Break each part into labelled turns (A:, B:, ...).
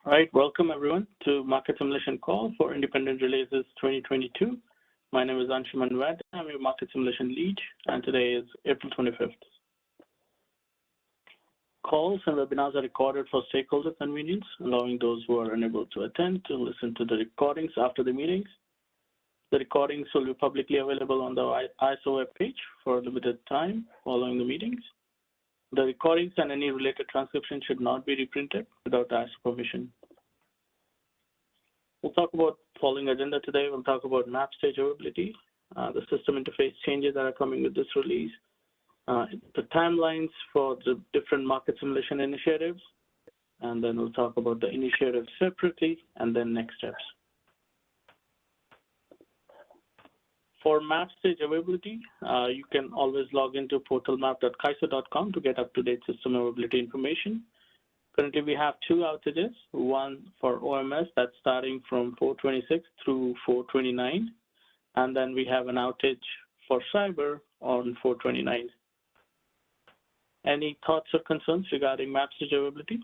A: All right, welcome everyone to Market Simulation Call for Independent Releases 2022. My name is Anshuman Ved. I'm your Market Simulation Lead, and today is April 25th. Calls and webinars are recorded for stakeholder convenience, allowing those who are unable to attend to listen to the recordings after the meetings. The recordings will be publicly available on the ISO webpage for a limited time following the meetings. The recordings and any related transcription should not be reprinted without ISO permission. We'll talk about the following agenda today. We'll talk about map stage availability, the system interface changes that are coming with this release, the timelines for the different market simulation initiatives, and then we'll talk about the initiatives separately and then next steps. For map stage availability, you can always log into portalmap.kaiso.com to get up-to-date system availability information. Currently, we have two outages, one for OMS that's starting from 4/26 through 4/29, and then we have an outage for cyber on 4/29. Any thoughts or concerns regarding map stage availability?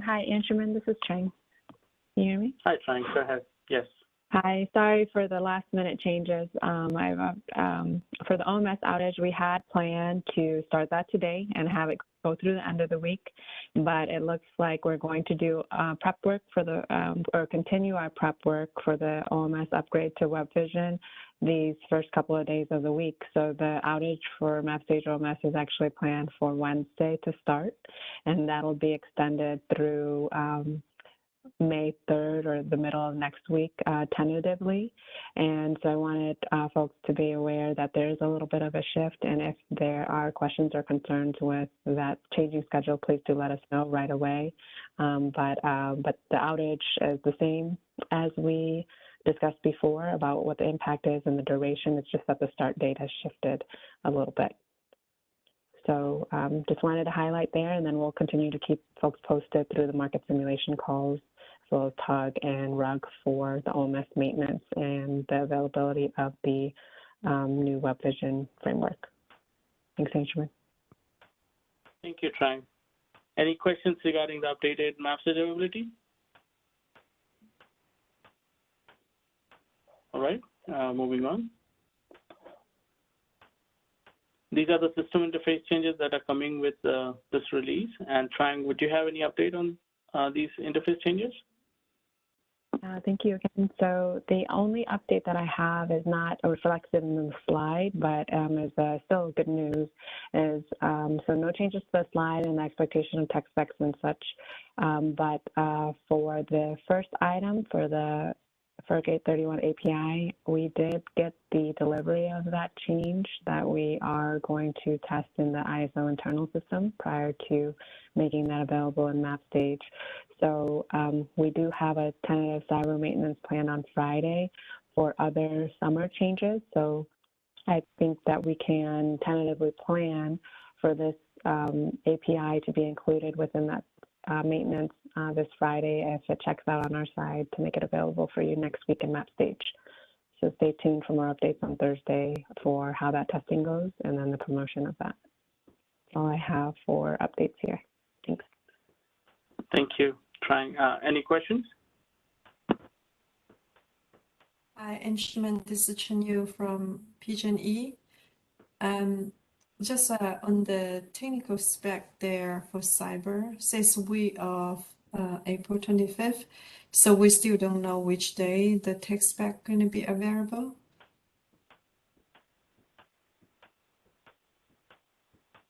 B: Hi, Anshuman, this is Chang. Can you hear me?
A: Hi, Chang, go ahead. Yes.
B: Hi, sorry for the last minute changes. For the OMS outage, we had planned to start that today and have it go through the end of the week, but it looks like we're going to do prep work for the, or continue our prep work for the OMS upgrade to WebVision these first couple of days of the week. So the outage for MapStage OMS is actually planned for Wednesday to start, and that'll be extended through May 3rd or the middle of next week, tentatively. And so I wanted folks to be aware that there's a little bit of a shift, and if there are questions or concerns with that changing schedule, please do let us know right away. But the outage is the same as we discussed before about what the impact is and the duration. It's just that the start date has shifted a little bit. So just wanted to highlight there, and then we'll continue to keep folks posted through the market simulation calls, as well as TUG and RUG for the OMS maintenance and the availability of the new WebVision framework. Thanks, Anshuman.
A: Thank you, Trang. Any questions regarding the updated map stage availability? All right, moving on. These are the system interface changes that are coming with this release. And Trang, would you have any update on these interface changes?
B: Thank you again. So the only update that I have is not reflected in the slide, but is still good news. Is so no changes to the slide and the expectation of tech specs and such. But for the first item, for the FERC 831 API, we did get the delivery of that change that we are going to test in the ISO internal system prior to making that available in MapStage. So we do have a tentative cyber maintenance plan on Friday for other summer changes. So I think that we can tentatively plan for this API to be included within that maintenance this Friday if it checks out on our side to make it available for you next week in MapStage. So stay tuned for more updates on Thursday for how that testing goes and then the promotion of that. That's all I have for updates here. Thanks.
A: Thank you, Trang. Any questions?
C: Hi, Anshuman. This is Chen Yu from PG&E. Just on the technical spec there for cyber, says week of April 25th. So we still don't know which day the tech spec going to be available.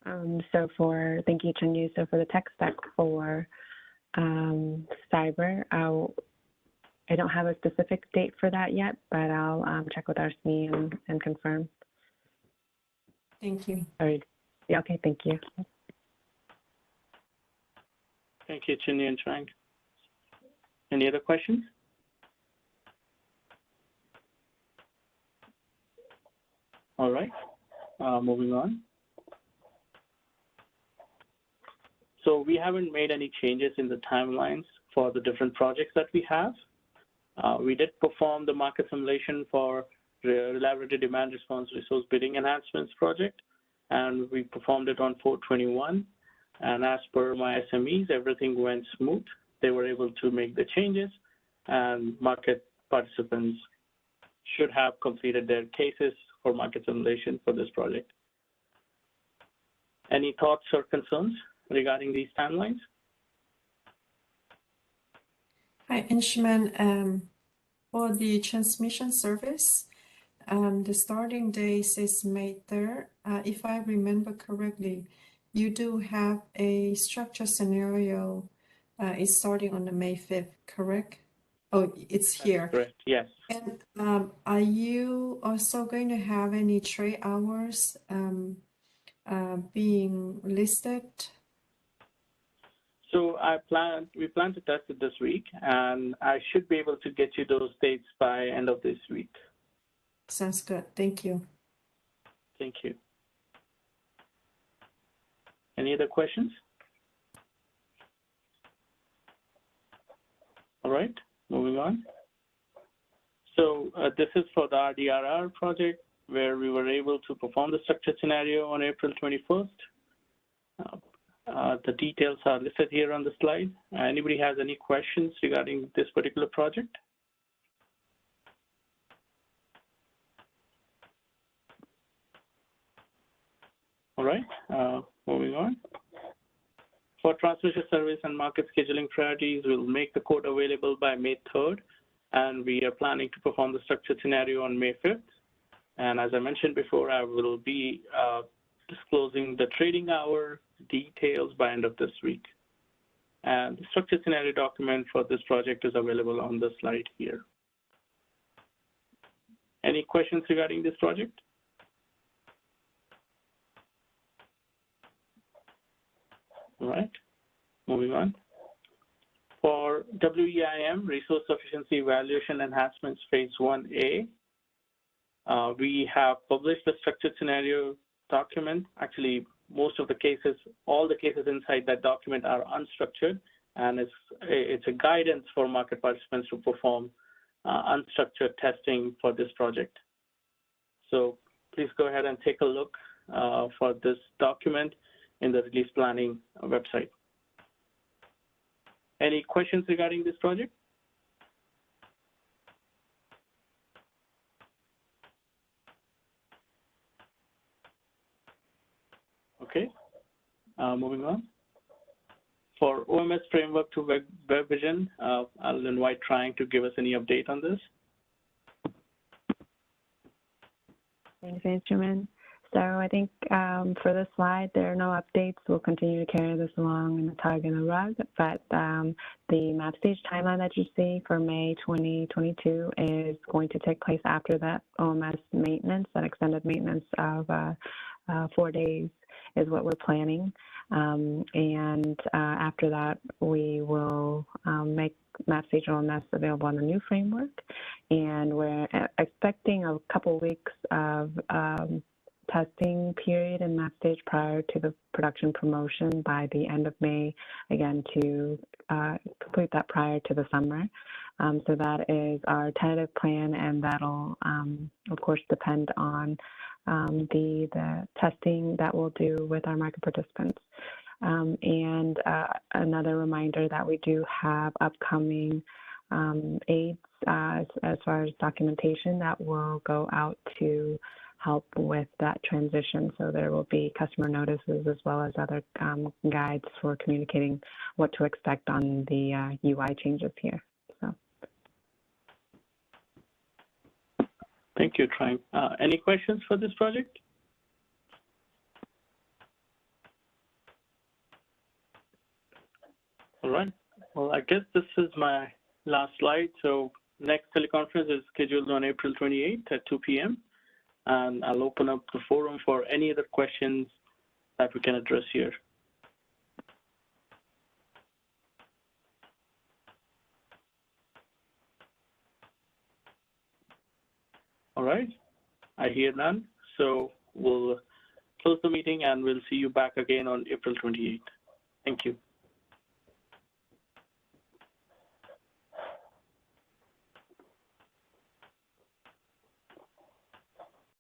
B: Thank you, Chen Yu. So for the tech spec for cyber, I don't have a specific date for that yet, but I'll check with our SME and confirm.
C: Thank you.
B: All right. Yeah, okay, thank you.
A: Thank you, Chinny and Trang. Any other questions? All right, moving on. So we haven't made any changes in the timelines for the different projects that we have. We did perform the market simulation for Reliability Demand Response Resource Bidding Enhancements project, and we performed it on 4/21. And as per my SMEs, everything went smooth. They were able to make the changes, and market participants should have completed their cases for market simulation for this project. Any thoughts or concerns regarding these timelines?
C: Hi, Anshuman. For the transmission service, the starting date is May 3rd. If I remember correctly, you do have a structure scenario is starting on the May 5th, correct? Oh, it's here.
A: Correct, yes.
C: And are you also going to have any trade hours being listed?
A: So we plan to test it this week, and I should be able to get you those dates by end of this week.
C: Sounds good. Thank you.
A: Thank you. Any other questions? All right, moving on. So this is for the RDRR project, where we were able to perform the structured scenario on April 21st. The details are listed here on the slide. Anybody has any questions regarding this particular project? All right, moving on. For transmission service and market scheduling priorities, we'll make the code available by May 3rd, and we are planning to perform the structured scenario on May 5th. And as I mentioned before, I will be disclosing the trading hour details by end of this week. And the structured scenario document for this project is available on the slide here. Any questions regarding this project? All right, moving on. For WEIM, Resource Efficiency Valuation Enhancements Phase 1A, we have published the structured scenario document. Actually, most of the cases, all the cases inside that document are unstructured, and it's a guidance for market participants to perform unstructured testing for this project. So please go ahead and take a look for this document in the release planning website. Any questions regarding this project? Okay, moving on. For OMS Framework to Revision, I'll invite Trang to give us any update on this.
B: Thanks, Anshuman. So I think for this slide, there are no updates. We'll continue to carry this along in the tug and the rug, but the map stage timeline that you see for May 2022 is going to take place after that OMS maintenance, that extended maintenance of 4 days is what we're planning. And after that, we will make map stage OMS available on the new framework. And we're expecting a couple weeks of testing period in map stage prior to the production promotion by the end of May, again, to complete that prior to the summer. So that is our tentative plan, and that'll, of course, depend on the testing that we'll do with our market participants. And another reminder that we do have upcoming aids as far as documentation that will go out to help with that transition. So there will be customer notices as well as other guides for communicating what to expect on the UI changes here. So.
A: Thank you, Trang. Any questions for this project? All right. Well, I guess this is my last slide. So next teleconference is scheduled on April 28th at 2 p.m. And I'll open up the forum for any other questions that we can address here. All right, I hear none. So we'll close the meeting and we'll see you back again on April 28th. Thank you.